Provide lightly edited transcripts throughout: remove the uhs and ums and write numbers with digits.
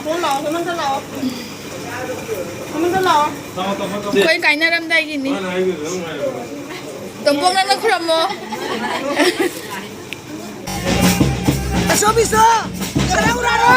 Không lò thì mình sẽ lò. Mình sẽ lò. Quay cái này làm đây gì nè. Tổng cộng nó không mò. Bisa bisa. Sekarang udah ada.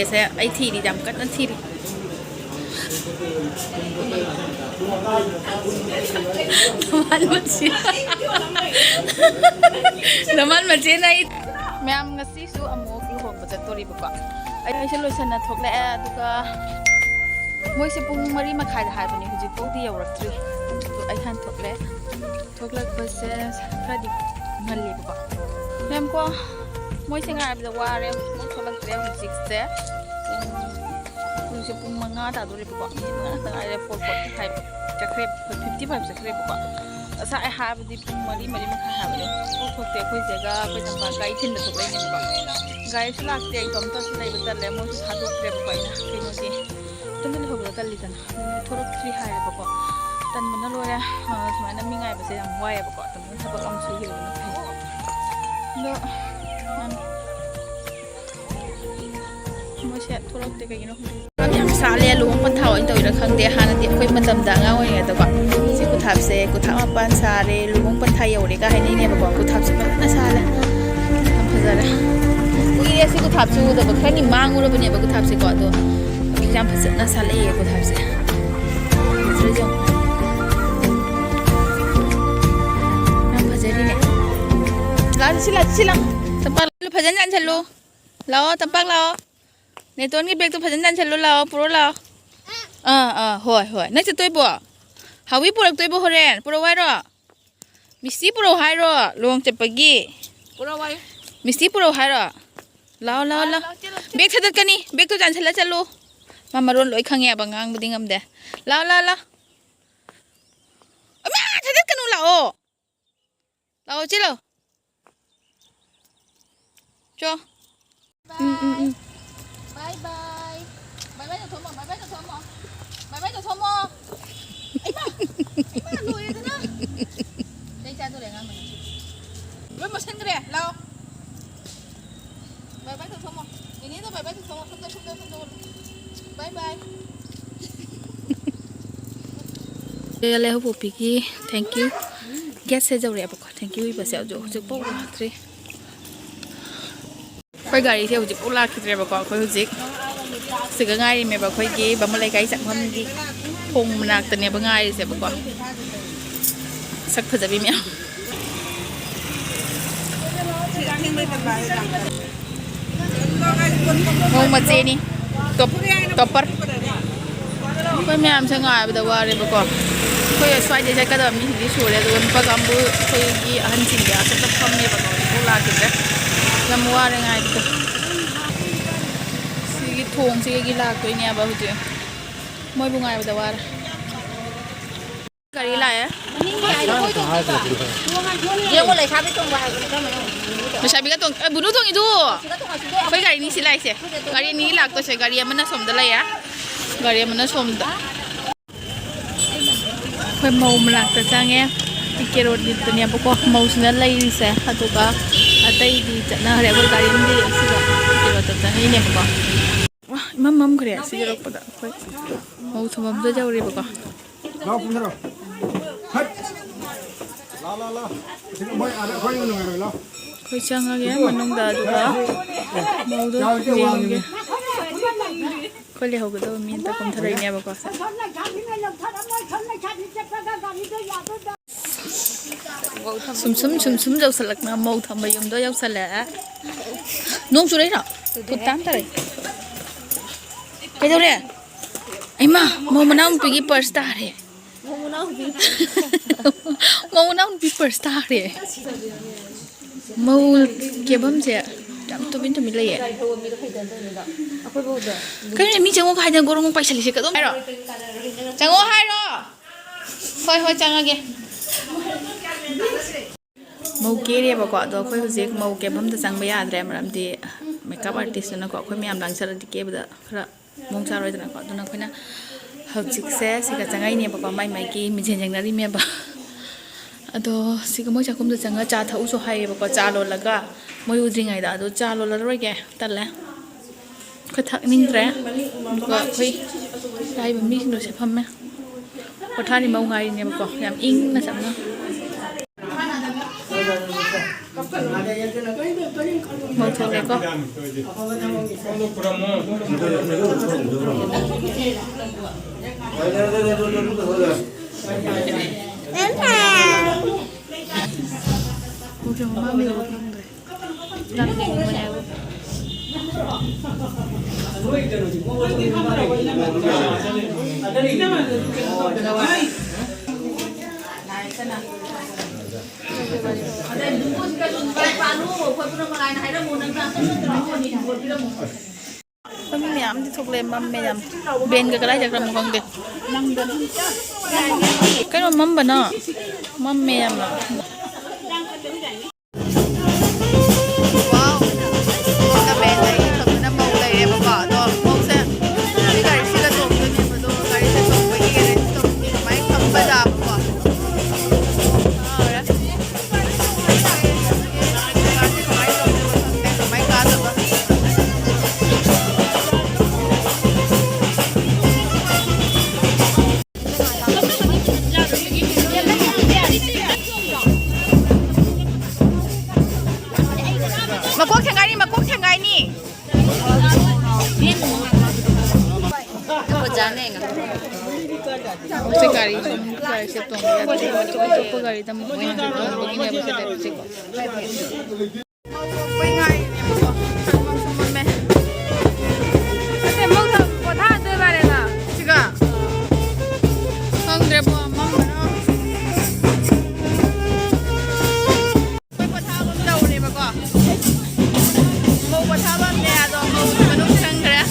Saya IT di jam kan nanti teman masih naik memang ngasih su amuk lu hong baca tori bapak ai selalu sana thok le aduga moi se pung mari ma khai hai bani huji pau di yaurak tri to ai han thok le process khadi ngali bapak mem ko moi se ngai da ware mo tholak tre huji se si pung manga ta dole bapak ni na tengah ada 445 cakrep 55 cakrep bapak sa ai ha di pung mari ma khai ha bani o thok te khoi jaga khoi jamba gai thin da thok le ni bapak gai slak te tom to sinai batal le mo sa thok tre bapak ina kino si tunggu ho batal li tan thorok tri hai bapak tan mana lo ya semana mi ngai ba se yang wai bapak tan sabak am su hiu na khai do mo se thorok te kai no yam sa le lu pan thau in toi ra khang de han de khoi matam da nga oi da ba si ku thap se ku thap ma pan sa re lu mong pan thai yo re ka hai ni ne ba ku thap se na sa la am phajara ku ye si ku thap chu da ba khani mang u ra ba ne ba ku thap se ko do exam phase na sa le ye ku thap se zre jong am phajari ne la sila tampak lu phajan jan chalu lao tampak lao này tôi nghĩ bếp tôi phải dẫn chân lo pro lo hồi nãy tôi bỏ hào vi pro tôi bỏ hồi rồi pro vai rồi Misty pro hai rồi luôn chụp bagi pro vai Misty pro hai rồi lao bếp thật cái này bếp tôi dẫn chân lo mà rồi lối khang nghe bằng ngang bưng ngâm đấy lao mà thật cái nó lao chứ lo cho bye bye cho thôn mò bye cho thôn mò ấy mà lùi thế nào đây cha tôi để ngang mình với một sen cái lâu bye cho thôn mò ini tuh bye cho thôn mò không bye đây là hộp piki thank you get sẽ giàu đẹp thank you và sẽ giàu giúp bố rồi khơi gari theo dịch ula khi ra bà khơi dịch sự cái ngay mẹ bà khơi gì bà mới lấy cái sản phẩm gì hùng nạc từ này bà ngay sẽ bà sắc thật là bị mèo ngông mà gì nè topper khơi mẹ làm sao ngay bây giờ qua đây bà khơi xoay để cho cái đó mình đi xuống đây rồi bà cầm bự khơi gì ăn chín đấy sẽ tập không như bà nói ula khi ra làm qua đây ngay được sige thùng sige gila tôi nha bao nhiêu mỗi bunga bây giờ qua cái gila ya Dia mulai sabi tong bahaya. Masabi ka tong bunuh tong itu kau gari ni silai sih gari ni lag tu sih gari yang mana som dah ya gari yang mana som dah kau mau melag tu jangan pikir orang itu ni apa kau mau sendiri lagi sih atau kah atau di sana hari apa gari ni sih pikir orang tu jangan ini apa kau wah mam kerja sih orang pada mau semua tu jauh ribu kau Lau pun terus. Hei. La. Sini boy ada kau yang nunggu lau. Kau jangan ya menung dah juga. Mau tu dia. Kau lihat aku tu minta kau thara ini apa kau? ꯁꯨꯝ ꯌꯧꯁꯜꯂꯛꯅ ꯃꯧ ꯊꯝꯕ ꯌꯨꯝꯗꯣ ꯌꯧꯁꯜꯂꯛꯑꯦ ꯅꯣꯡ ꯆꯨꯔꯛꯏꯔꯣ foot ꯇꯥꯝ ꯇꯥꯔꯦ ꯀꯩꯗꯧꯔꯦ ꯑꯩꯃꯥ ꯃꯧ ꯃꯅꯥꯎꯅꯨꯄꯤꯒꯤ ꯄꯔꯁ ꯇꯥꯔꯦ ꯃꯧ ꯃꯅꯥꯎꯅꯨꯄꯤ ꯄꯔꯁ ꯇꯥꯔꯦ ꯃꯧ ꯀꯦꯕꯝꯁꯦ ꯌꯥꯝ ꯇꯨꯃꯤꯟ ꯂꯩꯌꯦ ꯀꯩꯅꯣ ꯃꯤ ꯆꯪꯉꯣ ꯍꯥꯏꯗꯅ ꯒꯣꯔꯣꯡ ꯄꯥꯏꯁꯜꯂꯤꯁꯦ ꯀꯗꯣꯝ ꯍꯥꯏꯔꯣ ꯆꯪꯉꯣ ꯍꯥꯏꯔꯣ ꯍꯣꯏ ꯆꯪꯉꯒꯦ ꯃꯧ ꯀꯦꯔꯦꯕꯀꯣ ꯑꯗꯣ ꯑꯩꯈꯣꯏ ꯍꯧꯖꯤꯛ ꯃꯧ ꯀꯦꯐꯝꯗ ꯆꯪꯕ ꯌꯥꯗ꯭ꯔꯦ ꯃꯔꯝꯗꯤ ꯃꯦꯀꯞ ꯑꯥꯔꯇꯤꯁꯇꯨꯅꯀꯣ ꯑꯩꯈꯣꯏ ꯃꯌꯥꯝ ꯂꯥꯡꯆꯠꯂꯗꯤ ꯀꯦꯕꯗ ꯈꯔ ꯃꯑꯣꯡ ꯆꯥꯔꯣꯏꯗꯅꯀꯣ ꯑꯗꯨꯅ ꯑꯩꯈꯣꯏꯅ ꯍꯧꯖꯤꯛꯁꯦ ꯁꯤꯒ ꯆꯪꯉꯛꯏꯅꯦꯕꯀꯣ ꯃꯥꯏꯒꯤ ꯃꯤꯡꯁꯦꯟ ꯌꯦꯡꯅꯔꯤꯃꯦꯕ ꯑꯗꯣ ꯁꯤꯒ ꯃꯣꯏ ꯆꯥꯛꯈꯨꯝꯗ ꯆꯪꯉꯒ ꯆꯥ ꯊꯛꯎꯁꯨ ꯍꯥꯏꯌꯦꯕꯀꯣ ꯆꯥ ꯂꯣꯜꯂꯒ ꯃꯣꯏ ꯎꯗ꯭ꯔꯤꯉꯩꯗ ꯑꯗꯣ ꯆꯥ ꯂꯣꯜꯂꯔꯣꯏꯒꯦ ꯇꯜꯂꯦ ꯑꯩꯈꯣꯏ ꯊꯛꯅꯤꯡꯗ꯭ꯔꯦ ꯑꯗꯨꯒ ꯑꯩꯈꯣꯏ ꯂꯥꯛꯏꯕ ꯃꯤꯁꯤꯡꯗꯣ ꯁꯤ ꯐꯝꯃꯦ ꯄꯣꯊꯥꯔꯤ ꯃꯧ ꯉꯥꯏꯔꯤꯅꯦꯕꯀꯣ ꯌꯥꯝ ꯏꯪꯅ ꯆꯞꯅ mau thole ko kami miyam di thukle mam me yam ben ga kalai jakram khong de kai no mam bana mam me yam wow ka ben dai thukna mau lai re ba do mau se ni gari si la tom de me do gari se tom ba ki re tom ni mai kham ba da ba makok thangai ni ko jane nga se gari se tong ya to gari tam mo ya to begini ba se te se ko pai ngai me ate mo tha ko tha de ba le la chiga hang de bo mam na pai ko tha ko dau le ba ko mo ko tha ba ne ado mo manu sang kra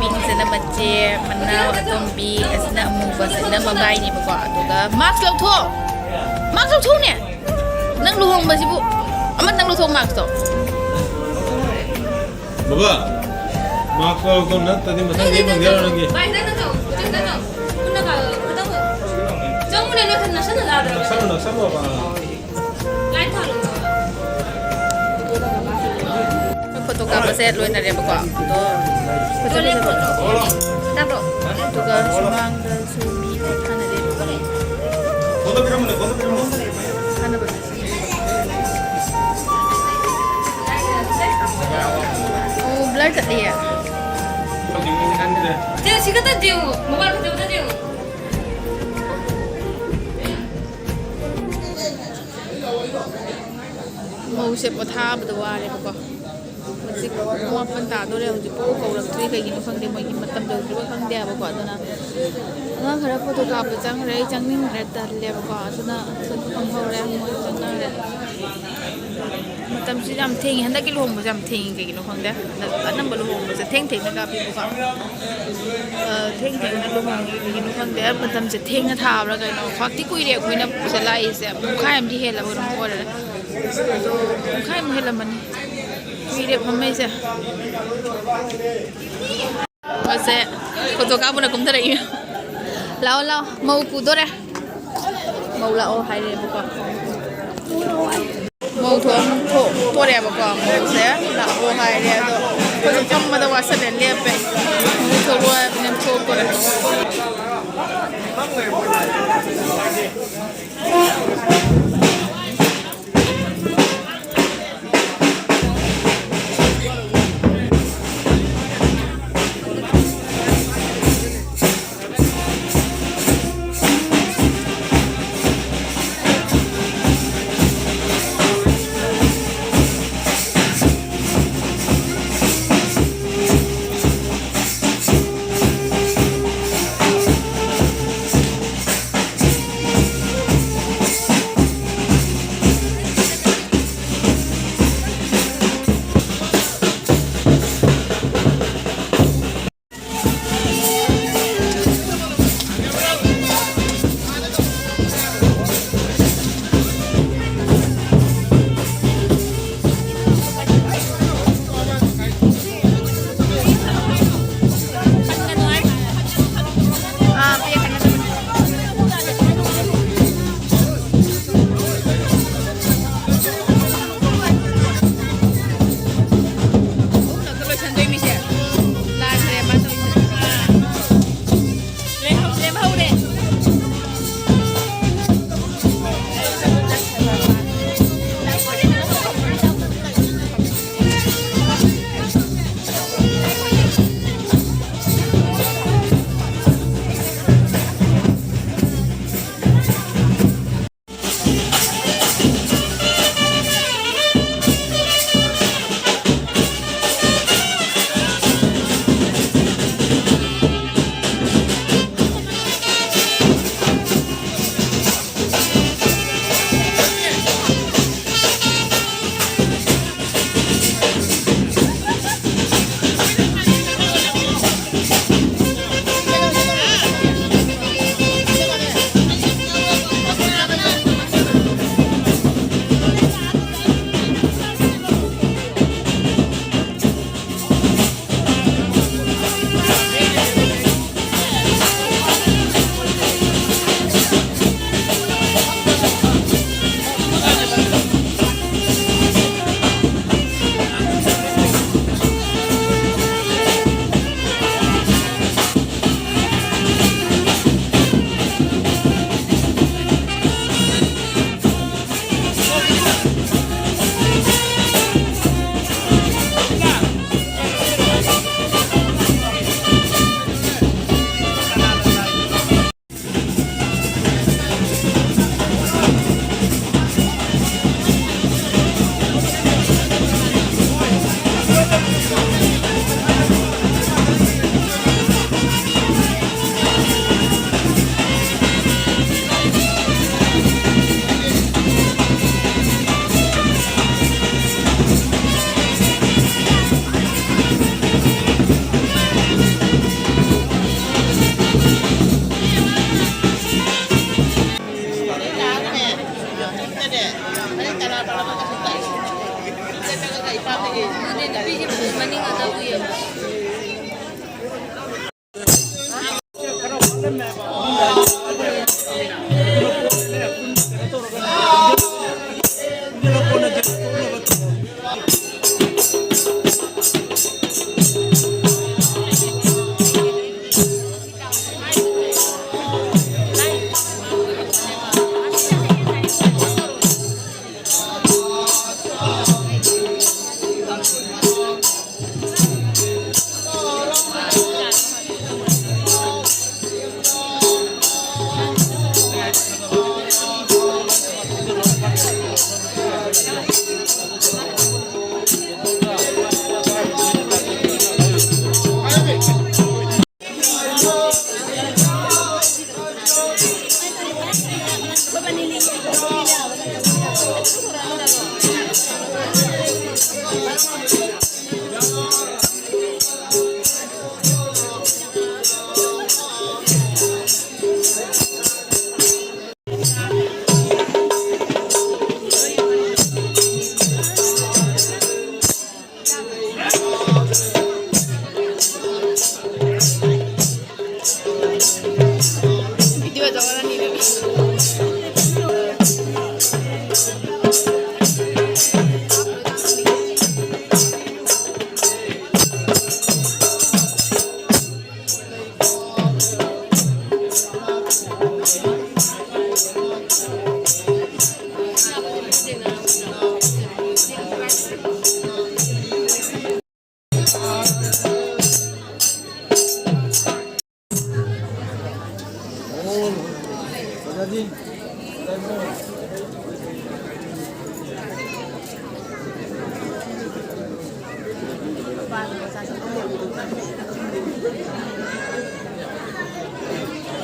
pink sana mace manau atombi asna amuba sana mabai ni bako aduga max lau tho ne nang luhong ba sibu amat nang luhong max to baba max lau to na tadi masang dia manggil orang lagi bai na to kunna ka udah jang ne ne khanna sana la da sama ba lai tha lo foto ka ba set loin na re bako to foto le ta bro to ga sumang da sumi kana de kono biram kana ba oh blur tak dia dia sih kata dia mobile kata dia ꯃꯧꯁꯦ ꯄꯣꯊꯥꯕꯗ ꯋꯥꯔꯦꯕꯀꯣ ꯍꯧꯖꯤꯛ ꯃꯥꯄꯟ ꯇꯥꯗꯣꯔꯦ ꯍꯧꯖꯤꯛ ꯄꯥꯎ ꯀꯧꯔꯛꯇ꯭ꯔꯤ ꯀꯩꯒꯤꯅꯣ ꯈꯪꯗꯦ ꯃꯣꯏꯒꯤ ꯃꯇꯝ ꯌꯧꯗ꯭ꯔꯤꯕ ꯈꯪꯗꯦ ꯍꯥꯏꯕꯀꯣ ꯑꯗꯨꯅ ꯑꯉꯥꯡ ꯈꯔ ꯐꯣꯇꯣ ꯀꯥꯞꯄ ꯆꯪꯈ꯭ꯔꯦ ꯑꯩ ꯆꯪꯅꯤꯡꯈ꯭ꯔꯦ ꯇꯜꯂꯦꯕꯀꯣ ꯑꯗꯨꯅ ꯐꯪꯍꯧꯔꯦ ꯃꯣꯏ ꯆꯪꯅꯈ꯭ꯔꯦ ꯃꯇꯝꯁꯤ ꯌꯥꯝ ꯊꯦꯡꯉꯤ ꯍꯟꯗꯛꯀꯤ ꯂꯨꯍꯣꯡꯕꯁꯦ ꯌꯥꯝ ꯊꯦꯡꯉꯤ ꯀꯩꯒꯤꯅꯣ ꯈꯪꯗꯦ ꯑꯅꯝꯕ ꯂꯨꯍꯣꯡꯕꯁꯦ ꯊꯦꯡꯅ ꯀꯥꯞꯄꯤꯕꯀꯣ ꯊꯦꯡꯅ ꯂꯨꯍꯣꯡꯉꯤ ꯀꯩꯒꯤꯅꯣ ꯈꯪꯗꯦ ꯃꯇꯝꯁꯦ ꯊꯦꯡꯅ ꯊꯥꯕ꯭ꯔꯥ ꯀꯩꯅꯣ ꯈ꯭ꯋꯥꯛꯇꯤ ꯀꯨꯏꯔꯦ ꯑꯩꯈꯣꯏꯅ ꯁꯤꯗ ꯂꯥꯛꯏꯁꯦ ꯄꯨꯡꯈꯥꯏ ꯑꯃꯗꯤ ꯍꯦꯜꯂꯕ ꯑꯗꯨꯝ ꯑꯣꯏꯔꯦ ꯑꯗꯣ ꯄꯨꯡꯈꯥꯏꯃꯨꯛ ꯍꯦꯜꯂꯝꯃꯅꯤ ꯀꯨꯏꯔꯦ ꯐꯝꯃꯩꯁꯦ ꯃꯁꯦ ꯐꯣꯇꯣ ꯀꯥꯞꯄꯅ ꯀꯨꯝꯊꯔꯛꯏ ꯂꯥꯛꯑꯣ ꯂꯥꯛꯑꯣ ꯃꯧ ꯄꯨꯗꯣꯔꯦ ꯃꯧ ꯂꯥꯛꯑꯣ ꯍꯥꯏꯔꯦꯕꯀꯣ ꯃꯧ ꯊꯣꯛꯇꯣꯔꯦꯕꯀꯣ ꯃꯧꯁꯦ ꯂꯥꯛꯑꯣ ꯍꯥꯏꯔꯦ ꯑꯗꯣ ꯑꯩꯈꯣꯏꯁꯨ ꯐꯝꯕꯗ ꯋꯥꯁꯜꯂꯦ ꯂꯦꯞꯄꯦ ꯃꯧ ꯊꯣꯛꯂꯛꯑꯣ ꯍꯥꯏꯕꯅꯤꯅ ꯊꯣꯛꯇꯣꯔꯦ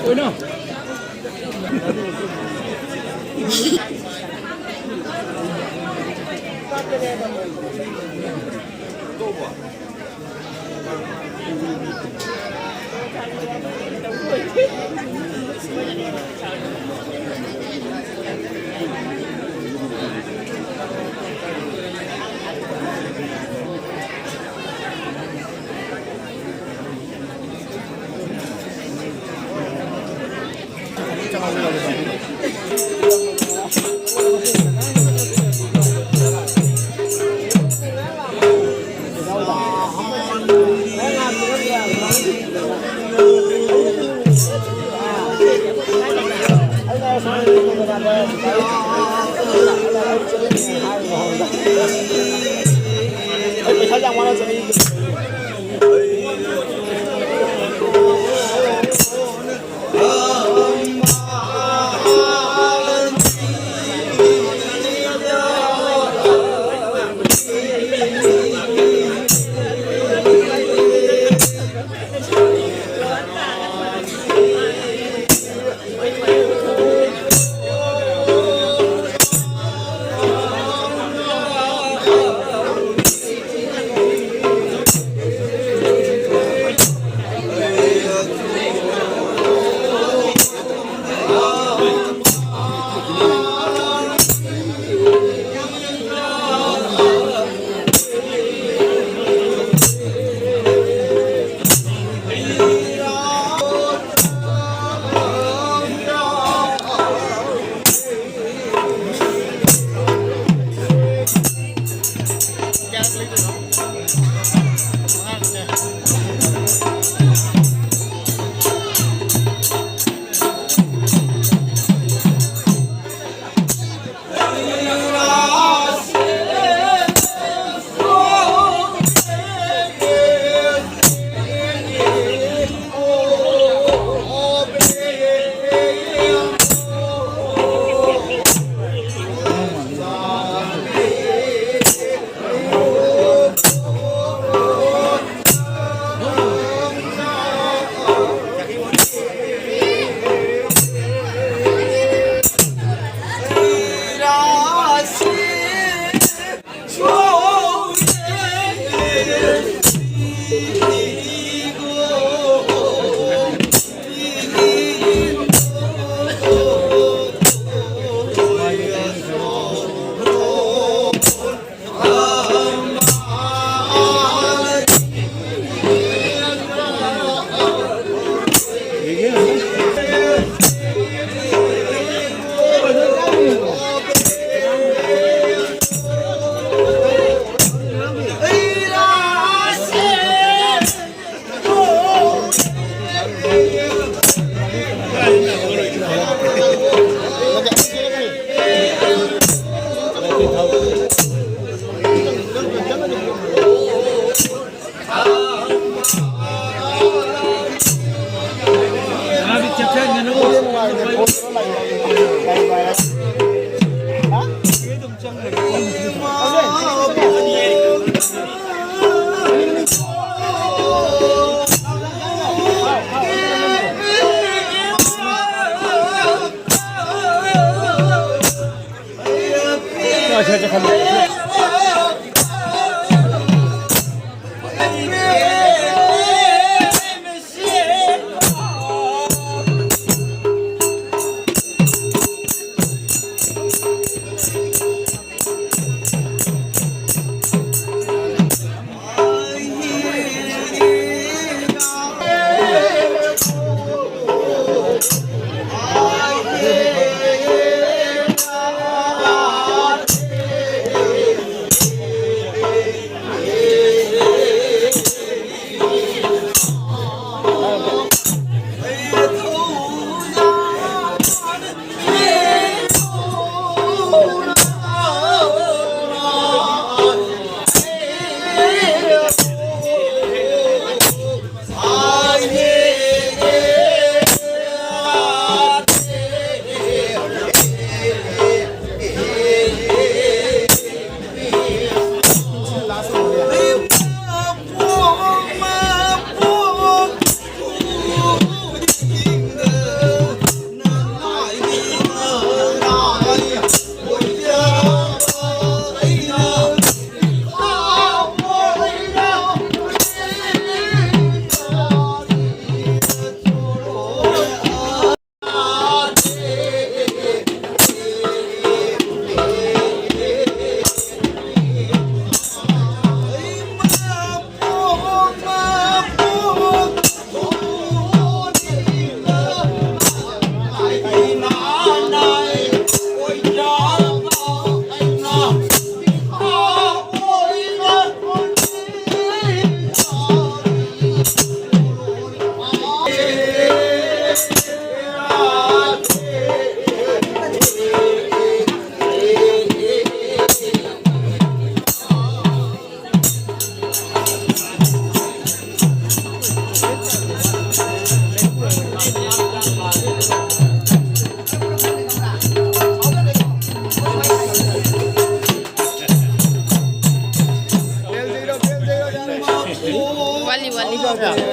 Ôi no.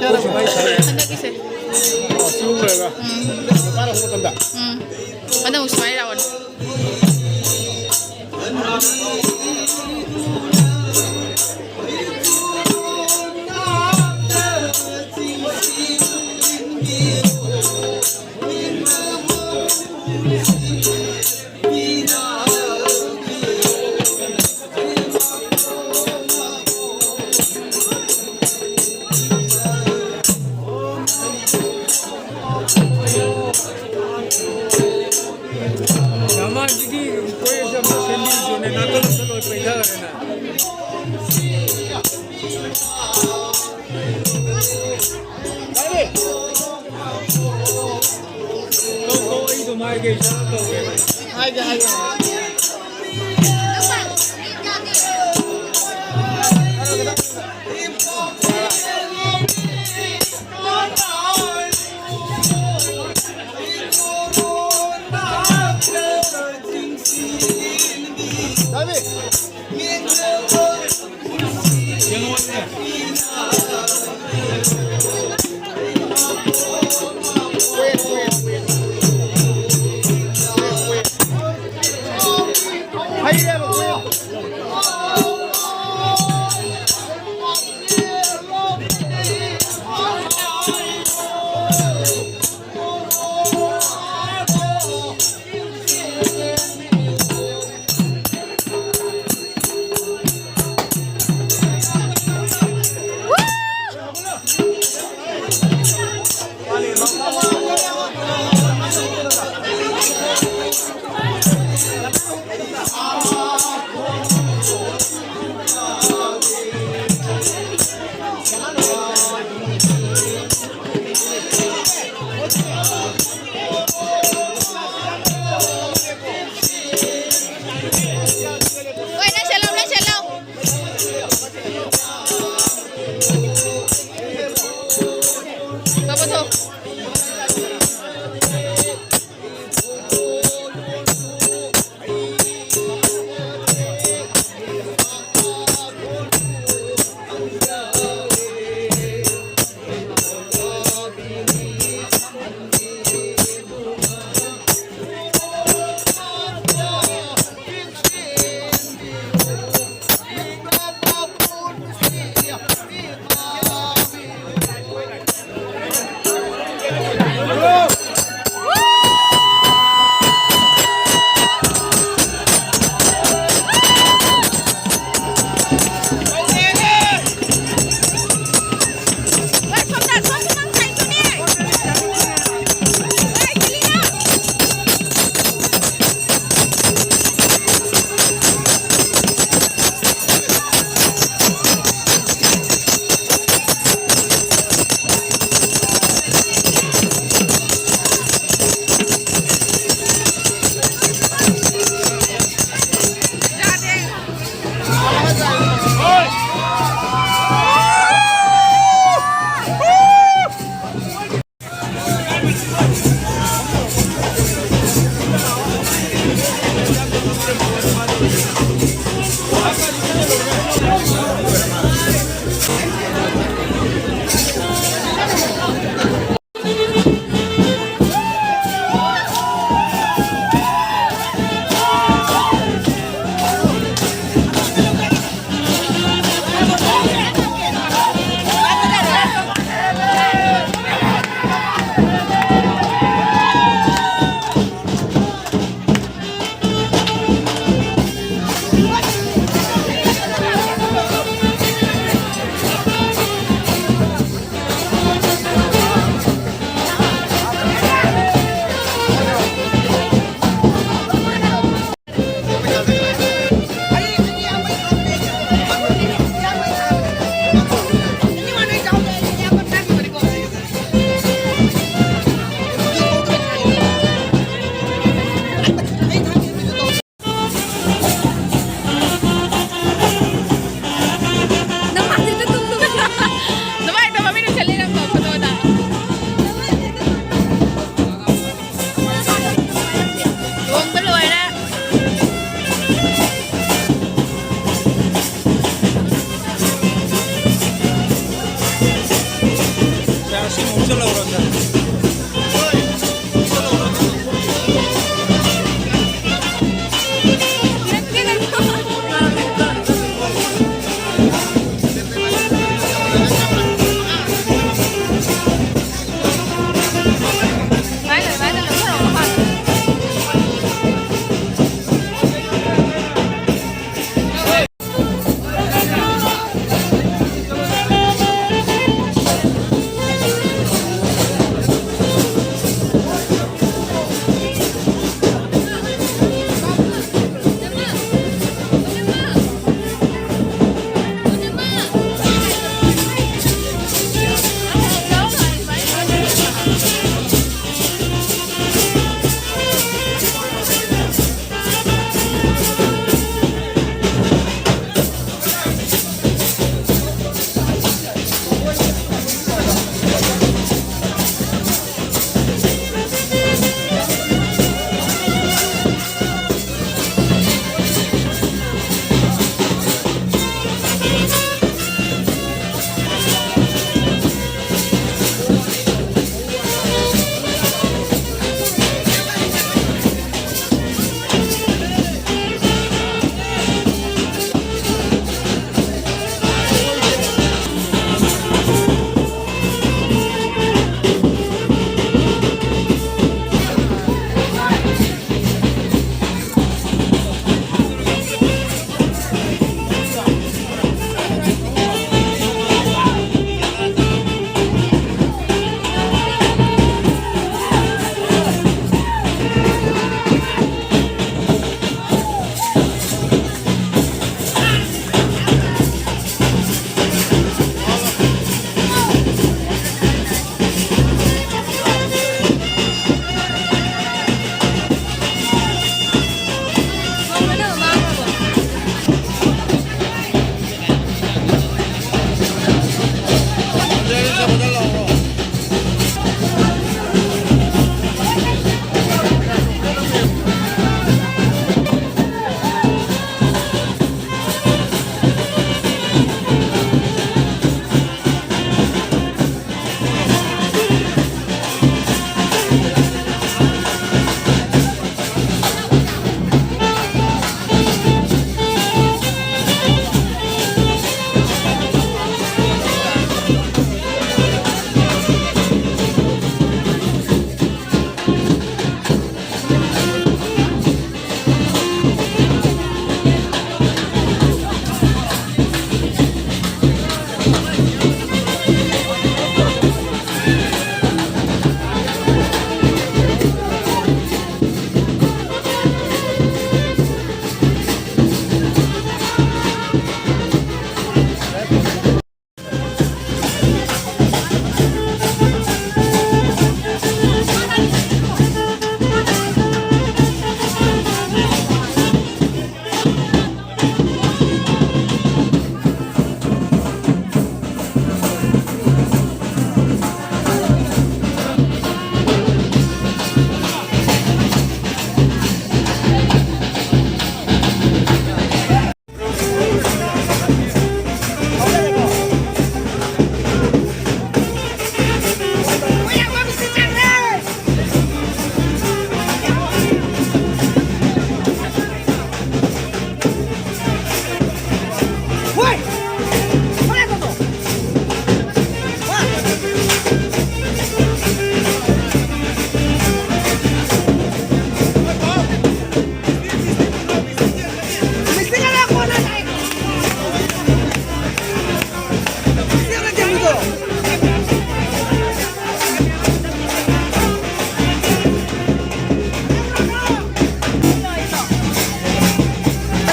Hanggang isa. siunglega. Para ko tanda. Ano mo smile rawan? Nama jadi kowe sama sendiri jone nakal salo पैदा करे ना तो ई तो मार के इशारा तो हो गया Aja. Tapi. Hai dia mau.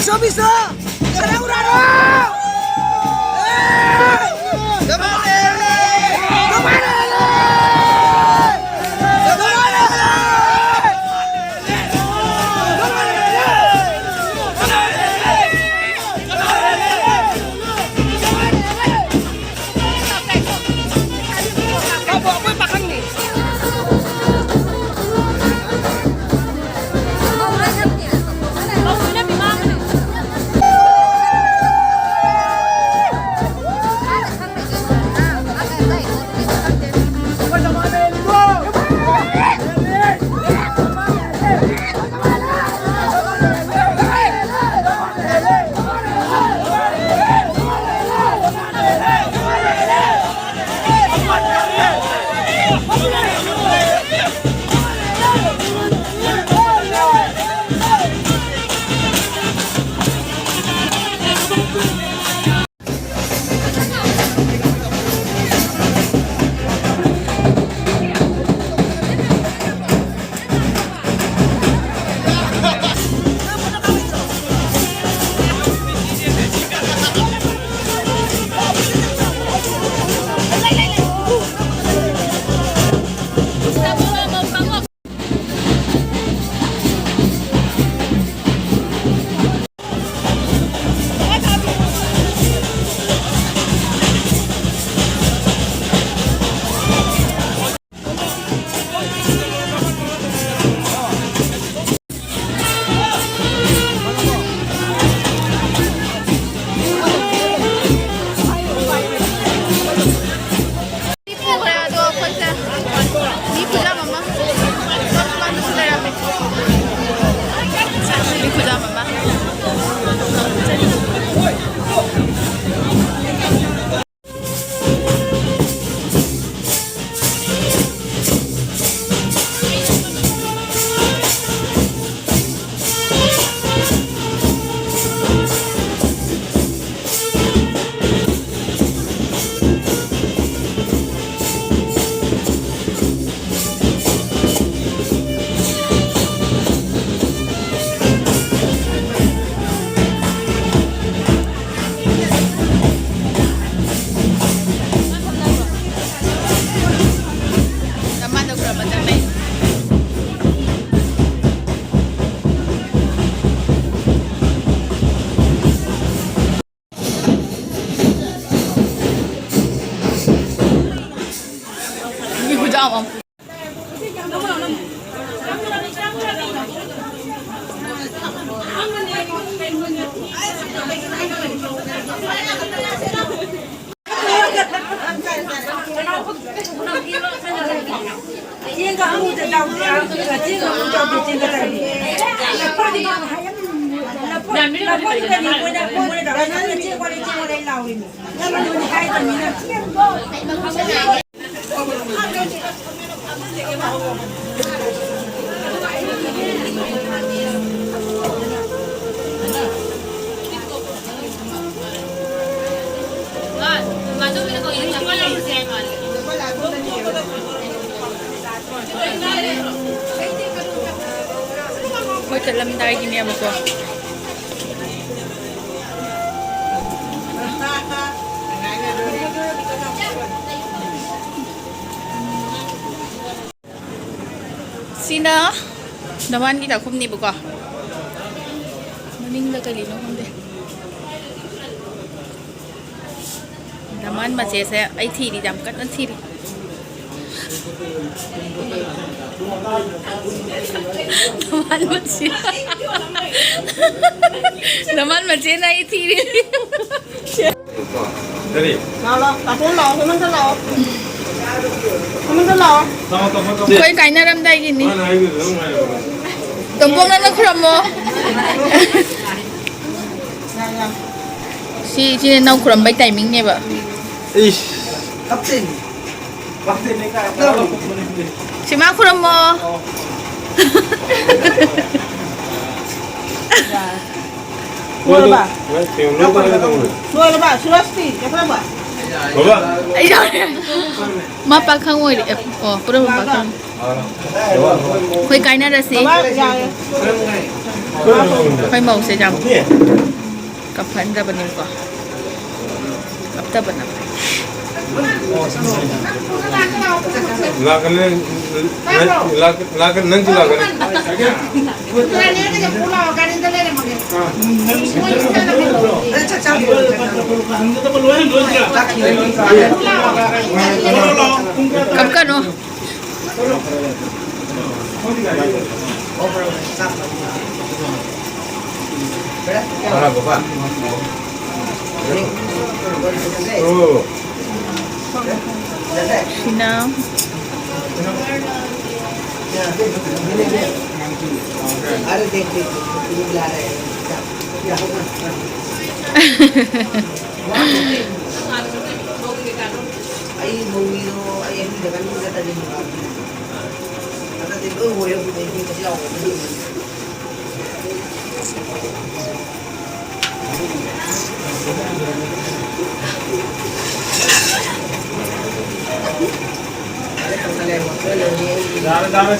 Biso biso. Sarang uraro. Kemana? Kemana? Om. Ôi thật lâm tay kìa nè một quả. Sina, naman kita kum ni buka. Maning na kali no kum de. Naman masih saya IT di jam kat nanti. Naman masih. Naman masih na IT di. Jadi. Nào, ta cũng lò, thì mình sẽ lò. Mình sẽ lò. Koi kai na ram dai gini. Mana itu dong? Tumpong na nakram mo. Si nau kuram baik timing niya ba? Ish. Kapten. Kapten ni ka. Si ma kuram mo. Boleh ba? Suara lah, Pak. Surasti. Apa Pak? Coba. Ay, ma pakang mo. Oh, puro pakang. Koi kai na rasi. Apa? Ya. Khoai màu sẽ dòng cặp phấn ra bên này có cặp ta bên này Lakan nanti lakan. Ini aja pulau kan itu lele mungkin. cặp cân không Mana bapak? Oh. Sinang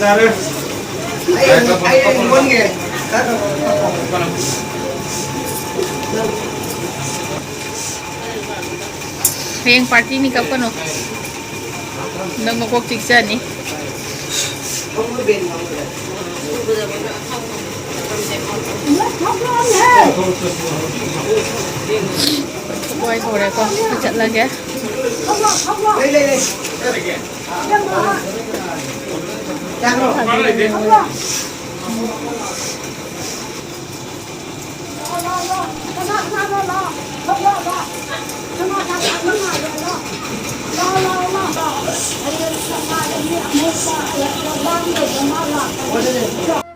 Cari. yang party ni cặp cân không nâng một cuộc trịch ra nhỉ quay cổ này con chặn lên kìa Lo.